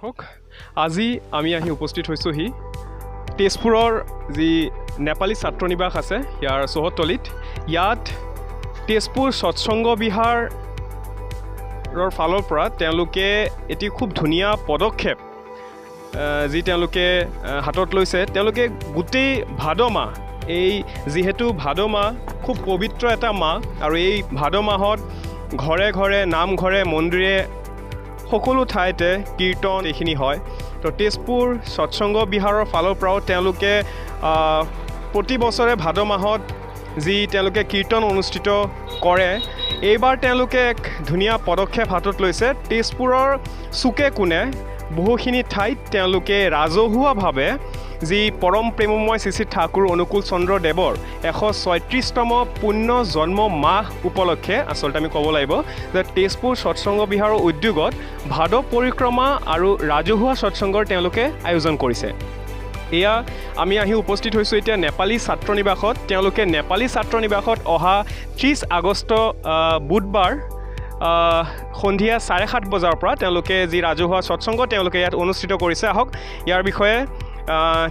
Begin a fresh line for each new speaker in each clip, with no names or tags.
হোক আজি আমি আহি উপস্থিত হৈছোহি তেজপুৰৰ যি নেপালী ছাত্ৰ নিবাস আছে ইয়াৰ চৌহদতলিত। ইয়াত তেজপুৰ সৎসংগ বিহাৰৰ ফালৰ পৰা তেওঁলোকে এটি খুব ধুনীয়া পদক্ষেপ যি তেওঁলোকে হাতত লৈছে। তেওঁলোকে গোটেই ভাদ মাহ, এই যিহেতু ভাদ মাহ খুব পবিত্ৰ এটা মাহ, আৰু এই ভাদ মাহত ঘৰে ঘৰে নামঘৰে মন্দিৰে সকলো ঠাইতে কীৰ্তন এইখিনি হয়। তো তেজপুৰ সৎসংগ বিহাৰৰ ফালৰ পৰাও তেওঁলোকে প্ৰতি বছৰে ভাদ মাহত যি তেওঁলোকে কীৰ্তন অনুষ্ঠিত কৰে, এইবাৰ তেওঁলোকে এক ধুনীয়া পদক্ষেপ হাতত লৈছে। তেজপুৰৰ চুকে কোণে বহুখিনি ঠাইত তেওঁলোকে ৰাজহুৱাভাৱে যি পৰম প্ৰেমময় শ্ৰী শ্ৰী ঠাকুৰ অনুকূল চন্দ্ৰ দেৱৰ 136তম পুণ্য জন্ম মাহ উপলক্ষে আচলতে আমি ক'ব লাগিব যে তেজপুৰ সৎসংগ বিহাৰৰ উদ্যোগত ভাদ পৰিক্ৰমা আৰু ৰাজহুৱা সৎসংগৰ তেওঁলোকে আয়োজন কৰিছে। এয়া আমি আহি উপস্থিত হৈছোঁ এতিয়া নেপালী ছাত্ৰ নিবাসত। তেওঁলোকে নেপালী ছাত্ৰ নিবাসত অহা 30 আগষ্ট বুধবাৰ সন্ধিয়া 7:30 বজাৰ পৰা তেওঁলোকে যি ৰাজহুৱা সৎসংগ তেওঁলোকে ইয়াত অনুষ্ঠিত কৰিছে। আহক ইয়াৰ বিষয়ে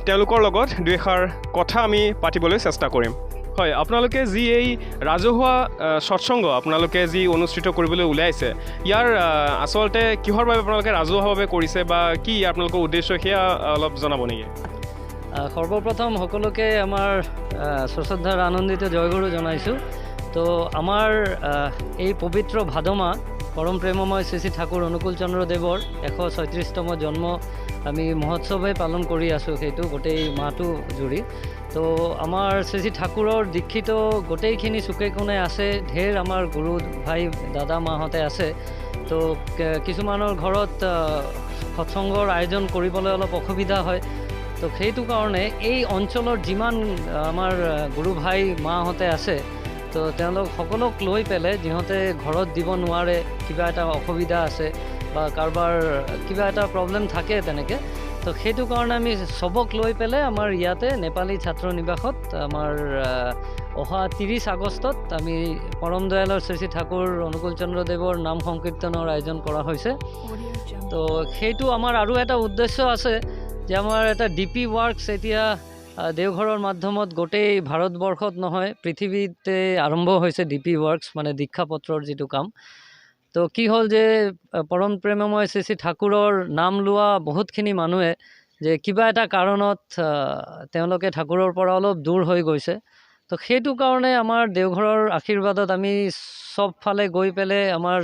তেওঁলোকৰ লগত দুই এষাৰ কথা আমি পাতিবলৈ চেষ্টা কৰিম। হয়, আপোনালোকে যি এই ৰাজহুৱা সৎসংগ আপোনালোকে যি অনুষ্ঠিত কৰিবলৈ ওলাইছে, ইয়াৰ আচলতে কিহৰ বাবে আপোনালোকে ৰাজহুৱাভাৱে কৰিছে বা কি আপোনালোকৰ উদ্দেশ্য সেয়া অলপ জনাব নেকি?
সৰ্বপ্ৰথম সকলোকে আমাৰ সশ্ৰদ্ধাৰ আনন্দিত জয়গুৰু জনাইছোঁ। তো আমাৰ এই পবিত্ৰ ভাদ মাহ পৰম প্ৰেমময় শ্ৰী শ্ৰী ঠাকুৰ অনুকূল চন্দ্ৰ দেৱৰ 136তম জন্ম আমি মহোৎসৱে পালন কৰি আছোঁ, সেইটো গোটেই মাহটো জুৰি। তো আমাৰ শ্ৰী শ্ৰী ঠাকুৰৰ দীক্ষিত গোটেইখিনি চুকে কোণে আছে, ঢেৰ আমাৰ গুৰু ভাই দাদা মাহঁতে আছে। তো কিছুমানৰ ঘৰত সৎসংগৰ আয়োজন কৰিবলৈ অলপ অসুবিধা হয়। তো সেইটো কাৰণে এই অঞ্চলৰ যিমান আমাৰ গুৰু ভাই মাহঁতে আছে, তো তেওঁলোক সকলোক লৈ পেলাই যিহঁতে ঘৰত দিব নোৱাৰে, কিবা এটা অসুবিধা আছে বা কাৰোবাৰ কিবা এটা প্ৰব্লেম থাকে তেনেকৈ, তো সেইটো কাৰণে আমি চবক লৈ পেলাই আমাৰ ইয়াতে নেপালী ছাত্ৰ নিবাসত আমাৰ অহা 30 আগষ্টত আমি পৰম দয়ালৰ শ্ৰী শ্ৰী ঠাকুৰ অনুকূল চন্দ্ৰ দেৱৰ নাম সংকীৰ্তনৰ আয়োজন কৰা হৈছে। তো সেইটো আমাৰ আৰু এটা উদ্দেশ্য আছে যে আমাৰ এটা DP ৱৰ্কছ এতিয়া দেওঘৰৰ মাধ্যমত গোটেই ভাৰতবৰ্ষত নহয় পৃথিৱীতে আৰম্ভ হৈছে DP ৱৰ্কছ, মানে দীক্ষাপত্ৰৰ যিটো কাম। তো কি হ'ল যে পৰম প্ৰেমময় শ্ৰী শ্ৰী ঠাকুৰৰ নাম লোৱা বহুতখিনি মানুহে যে কিবা এটা কাৰণত তেওঁলোকে ঠাকুৰৰ পৰা অলপ দূৰ হৈ গৈছে। তো সেইটো কাৰণে আমাৰ দেওঘৰৰ আশীৰ্বাদত আমি চবফালে গৈ পেলাই আমাৰ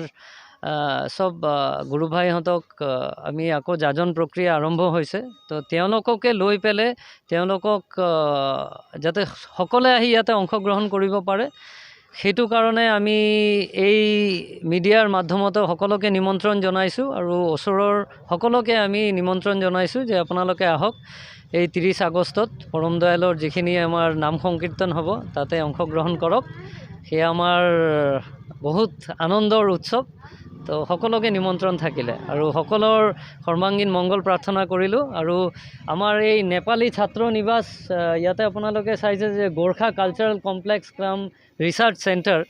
সব গুৰু ভাইহঁতক আমি আকৌ যাজন প্ৰক্ৰিয়া আৰম্ভ হৈছে। তো তেওঁলোককে লৈ পেলাই তেওঁলোকক যাতে সকলোৱে আহি ইয়াতে অংশগ্ৰহণ কৰিব পাৰে, সেইটো কাৰণে আমি এই মিডিয়াৰ মাধ্যমতো সকলোকে নিমন্ত্ৰণ জনাইছোঁ আৰু ওচৰৰ সকলোকে আমি নিমন্ত্ৰণ জনাইছোঁ যে আপোনালোকে আহক এই 30 আগষ্টত পৰম দয়ালৰ যিখিনি আমাৰ নাম সংকীৰ্তন হ'ব তাতে অংশগ্ৰহণ কৰক। সেয়া আমাৰ বহুত আনন্দৰ উৎসৱ। তো সকলোকে নিমন্ত্ৰণ থাকিলে আৰু সকলৰ সৰ্বাংগীন মংগল প্ৰাৰ্থনা কৰিলোঁ। আৰু আমাৰ এই নেপালী ছাত্ৰ নিবাস ইয়াতে আপোনালোকে চাইছে যে গোৰ্খা কালচাৰেল কমপ্লেক্স কাম ৰিচাৰ্চ চেণ্টাৰ।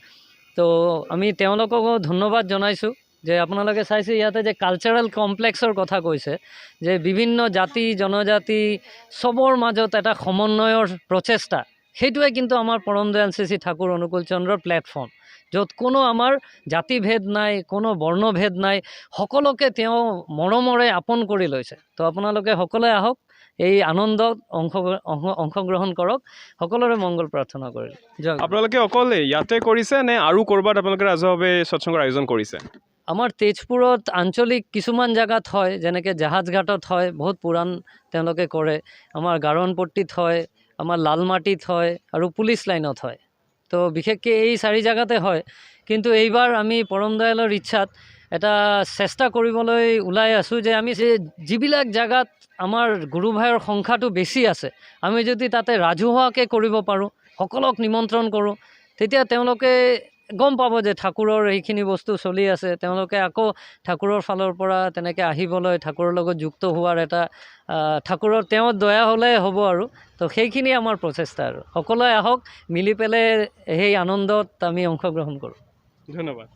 তো আমি তেওঁলোককো ধন্যবাদ জনাইছোঁ যে আপোনালোকে চাইছে ইয়াতে যে কালচাৰেল কমপ্লেক্সৰ কথা কৈছে, যে বিভিন্ন জাতি জনজাতি চবৰ মাজত এটা সমন্বয়ৰ প্ৰচেষ্টা, সেইটোৱে কিন্তু আমাৰ পৰম দয়াল শ্ৰী শ্ৰী ঠাকুৰ অনুকূল চন্দ্ৰৰ প্লেটফৰ্ম, য'ত কোনো আমাৰ জাতিভেদ নাই, কোনো বৰ্ণভেদ নাই, সকলোকে তেওঁ মৰমৰে আপোন কৰি লৈছে। তো আপোনালোকে সকলোৱে আহক, এই আনন্দত অংশগ্ৰহণ কৰক, সকলোৰে মংগল প্ৰাৰ্থনা কৰিলোঁ।
আপোনালোকে অকল ইয়াতে কৰিছে নে আৰু ক'ৰবাত আপোনালোকে ৰাজহুৱাভাৱে সৎসংগৰ আয়োজন কৰিছে?
আমাৰ তেজপুৰত আঞ্চলিক কিছুমান জেগাত হয়, যেনেকৈ জাহাজঘাটত হয়, বহুত পুৰাণ তেওঁলোকে কৰে। আমাৰ গাৰণপট্টিত হয়, আমাৰ লালমাটিত হয় আৰু পুলিচ লাইনত হয়। তো বিশেষকৈ এই 4 জেগাতে হয়। কিন্তু এইবাৰ আমি পৰম দয়ালৰ ইচ্ছাত এটা চেষ্টা কৰিবলৈ ওলাই আছোঁ যে আমি যিবিলাক জেগাত আমাৰ গুৰু ভাইৰ সংখ্যাটো বেছি আছে, আমি যদি তাতে ৰাজহুৱাকৈ কৰিব পাৰোঁ, সকলোক নিমন্ত্ৰণ কৰোঁ, তেতিয়া তেওঁলোকে গম পাব যে ঠাকুৰৰ এইখিনি বস্তু চলি আছে। তেওঁলোকে আকৌ ঠাকুৰৰ ফালৰ পৰা তেনেকৈ আহিবলৈ, ঠাকুৰৰ লগত যুক্ত হোৱাৰ এটা ঠাকুৰৰ তেওঁৰ দয়া হ'লে হ'ব আৰু। তো সেইখিনি আমাৰ প্ৰচেষ্টা আৰু সকলোৱে আহক, মিলি পেলাই সেই আনন্দত আমি অংশগ্ৰহণ কৰোঁ।
ধন্যবাদ।